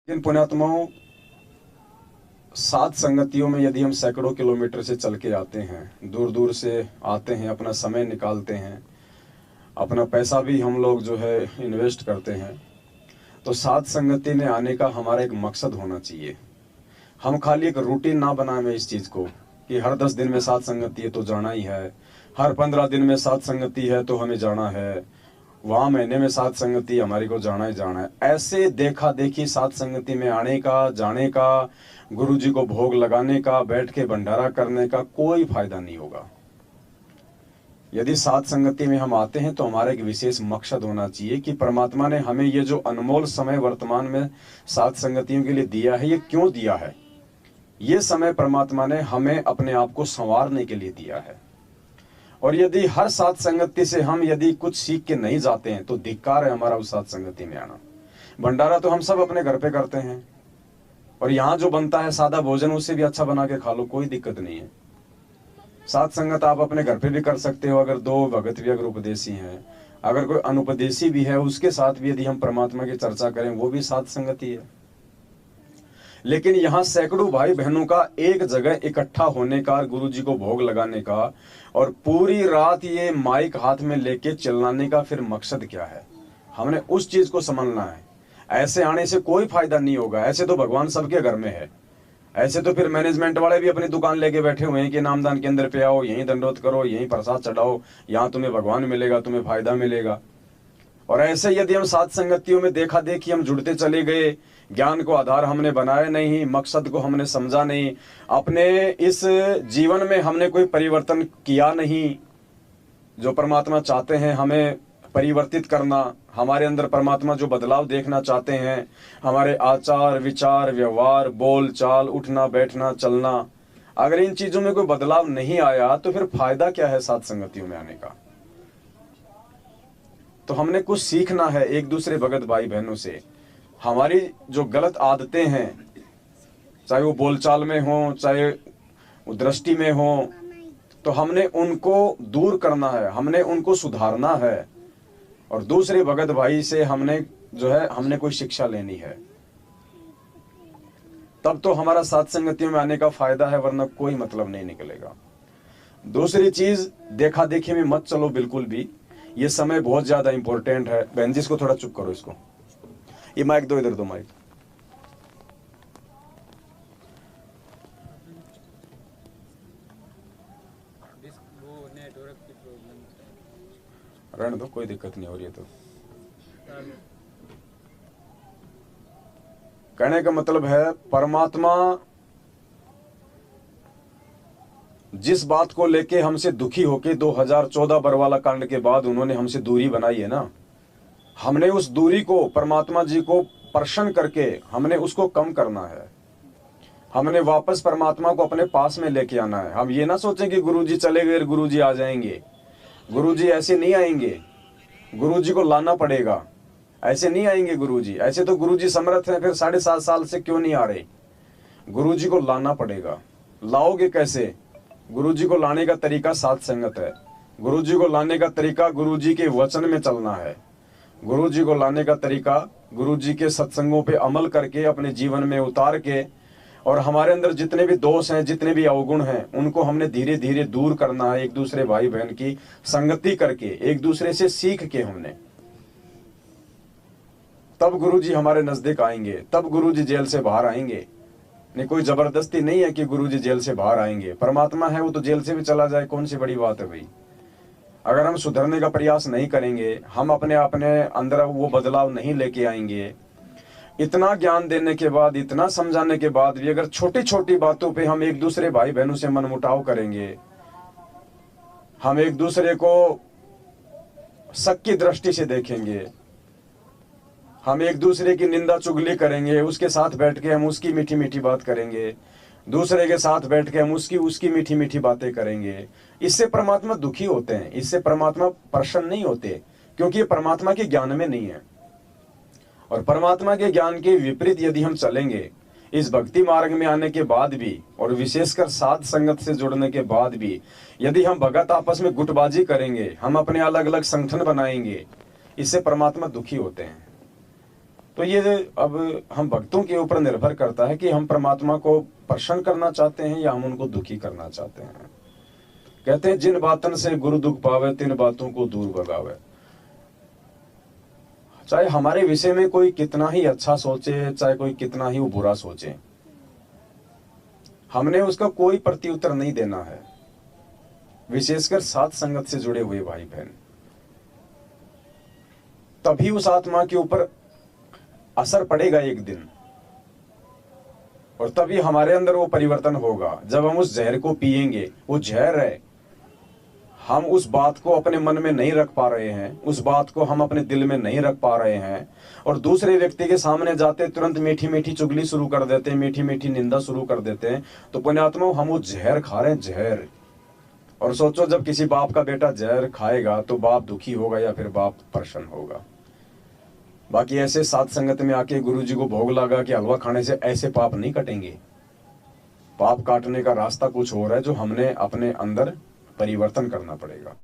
इन पुण्यात्माओं, सात संगतियों में यदि हम सैकड़ों किलोमीटर से चल के आते हैं, दूर दूर से आते हैं, अपना समय निकालते हैं, अपना पैसा भी हम लोग जो है इन्वेस्ट करते हैं, तो सात संगति में आने का हमारा एक मकसद होना चाहिए। हम खाली एक रूटीन ना बनाए इस चीज़ को कि हर 10 दिन में सात संगति है तो जाना ही है, हर 15 दिन में सात संगति है तो हमें जाना है, वहाँ महीने में सात संगति हमारी को जाना ही जाना है। ऐसे देखा देखी सात संगति में आने का, जाने का, गुरु जी को भोग लगाने का, बैठ के भंडारा करने का कोई फायदा नहीं होगा। यदि सात संगति में हम आते हैं तो हमारा एक विशेष मकसद होना चाहिए कि परमात्मा ने हमें ये जो अनमोल समय वर्तमान में सात संगतियों के लिए दिया है, ये क्यों दिया है? ये समय परमात्मा ने हमें अपने आप को संवारने के लिए दिया है। और यदि हर सात संगति से हम यदि कुछ सीख के नहीं जाते हैं तो धिक्कार है हमारा उस सात संगति में आना। भंडारा तो हम सब अपने घर पे करते हैं, और यहाँ जो बनता है सादा भोजन उससे भी अच्छा बना के खा लो, कोई दिक्कत नहीं है। सात संगत आप अपने घर पे भी कर सकते हो, अगर दो भगत भी अगर उपदेशी हैं, अगर कोई अनुपदेशी भी है उसके साथ भी यदि हम परमात्मा की चर्चा करें वो भी सात संगति है। लेकिन यहाँ सैकड़ों भाई बहनों का एक जगह इकट्ठा होने का, गुरु जी को भोग लगाने का और पूरी रात ये माइक हाथ में लेके चिल्लाने का फिर मकसद क्या है? हमने उस चीज को समझना है। ऐसे आने से कोई फायदा नहीं होगा। ऐसे तो भगवान सबके घर में है, ऐसे तो फिर मैनेजमेंट वाले भी अपनी दुकान लेके बैठे हुए हैं कि नामदान के अंदर पे आओ, यहीं दंडोत करो, यहीं प्रसाद चढ़ाओ, यहाँ तुम्हें भगवान मिलेगा, तुम्हें फायदा मिलेगा। और ऐसे यदि हम सात संगतियों में देखा देखी हम जुड़ते चले गए, ज्ञान को आधार हमने बनाया नहीं, मकसद को हमने समझा नहीं, अपने इस जीवन में हमने कोई परिवर्तन किया नहीं, जो परमात्मा चाहते हैं हमें परिवर्तित करना, हमारे अंदर परमात्मा जो बदलाव देखना चाहते हैं, हमारे आचार विचार व्यवहार बोल चाल उठना बैठना चलना, अगर इन चीजों में कोई बदलाव नहीं आया तो फिर फायदा क्या है सात संगतियों में आने का? तो हमने कुछ सीखना है एक दूसरे भगत भाई बहनों से। हमारी जो गलत आदतें हैं, चाहे वो बोलचाल में हो, चाहे वो दृष्टि में हो, तो हमने उनको दूर करना है, हमने उनको सुधारना है, और दूसरे भगत भाई से हमने जो है हमने कोई शिक्षा लेनी है। तब तो हमारा सात संगतियों में आने का फायदा है, वरना कोई मतलब नहीं निकलेगा। दूसरी चीज, देखा देखी में मत चलो बिल्कुल भी। ये समय बहुत ज्यादा इंपॉर्टेंट है। बहन जी इसको थोड़ा चुप करो, इसको ये माइक दो, इधर दो माइक। रहने दो, कोई दिक्कत नहीं हो रही है। तो कहने का मतलब है परमात्मा जिस बात को लेके हमसे दुखी होके 2014 बरवाला कांड के बाद उन्होंने हमसे दूरी बनाई है ना, हमने उस दूरी को परमात्मा जी को प्रसन्न करके हमने उसको कम करना है। हमने वापस परमात्मा को अपने पास में लेके आना है। हम ये ना सोचें कि गुरुजी चले गए गुरुजी आ जाएंगे। गुरुजी ऐसे नहीं आएंगे, गुरुजी को लाना पड़ेगा। ऐसे नहीं आएंगे गुरुजी, ऐसे तो गुरुजी समर्थ हैं, फिर 7.5 साल से क्यों नहीं आ रहे? गुरुजी को लाना पड़ेगा। लाओगे कैसे? गुरुजी को लाने का तरीका सात संगत है। गुरुजी को लाने का तरीका गुरुजी के वचन में चलना है। गुरुजी को लाने का तरीका गुरुजी के सत्संगों पे अमल करके अपने जीवन में उतार के, और हमारे अंदर जितने भी दोष हैं, जितने भी अवगुण हैं, उनको हमने धीरे धीरे दूर करना है। एक दूसरे भाई बहन की संगति करके, एक दूसरे से सीख के हमने, तब गुरुजी हमारे नजदीक आएंगे, तब गुरुजी जेल से बाहर आएंगे। नहीं, कोई जबरदस्ती नहीं है कि गुरुजी जेल से बाहर आएंगे। परमात्मा है वो तो जेल से भी चला जाए, कौन सी बड़ी बात है भाई। अगर हम सुधरने का प्रयास नहीं करेंगे, हम अपने अंदर वो बदलाव नहीं लेके आएंगे, इतना ज्ञान देने के बाद, इतना समझाने के बाद भी अगर छोटी छोटी बातों पे हम एक दूसरे भाई बहनों से मनमुटाव करेंगे, हम एक दूसरे को शक की दृष्टि से देखेंगे, हम एक दूसरे की निंदा चुगली करेंगे, उसके साथ बैठ के हम उसकी मीठी मीठी बात करेंगे, दूसरे के साथ बैठ के हम उसकी मीठी मीठी बातें करेंगे, इससे परमात्मा दुखी होते हैं, इससे परमात्मा प्रसन्न नहीं होते, क्योंकि ये परमात्मा के ज्ञान में नहीं है। और परमात्मा के ज्ञान के विपरीत यदि हम चलेंगे, इस भक्ति मार्ग में आने के बाद भी, और विशेषकर साध संगत से जुड़ने के बाद भी, यदि हम भगत आपस में गुटबाजी करेंगे, हम अपने अलग अलग संगठन बनाएंगे, इससे परमात्मा दुखी होते हैं। तो ये अब हम भक्तों के ऊपर निर्भर करता है कि हम परमात्मा को प्रसन्न करना चाहते हैं या हम उनको दुखी करना चाहते हैं। कहते हैं जिन बातन से गुरु दुख पावे तिन बातों को दूर भगावे। चाहे हमारे विषय में कोई कितना ही अच्छा सोचे, चाहे कोई कितना ही वो बुरा सोचे, हमने उसका कोई प्रत्युत्तर नहीं देना है, विशेषकर साथ संगत से जुड़े हुए भाई बहन। तभी उस आत्मा के ऊपर असर पड़ेगा एक दिन, और तभी हमारे अंदर वो परिवर्तन होगा। जब हम उस जहर को पिएंगे, वो जहर है, हम उस बात को अपने मन में नहीं रख पा रहे हैं, उस बात को हम अपने दिल में नहीं रख पा रहे हैं, और दूसरे व्यक्ति के सामने जाते तुरंत मीठी मीठी चुगली शुरू कर देते हैं, मीठी मीठी निंदा शुरू कर देते हैं, तो पुण्यात्मा हम वो जहर खा रहे हैं, जहर। और सोचो जब किसी बाप का बेटा जहर खाएगा तो बाप दुखी होगा या फिर बाप प्रसन्न होगा। बाकी ऐसे साथ संगत में आके गुरु जी को भोग लगा कि हलवा खाने से ऐसे पाप नहीं कटेंगे। पाप काटने का रास्ता कुछ और है, जो हमने अपने अंदर परिवर्तन करना पड़ेगा।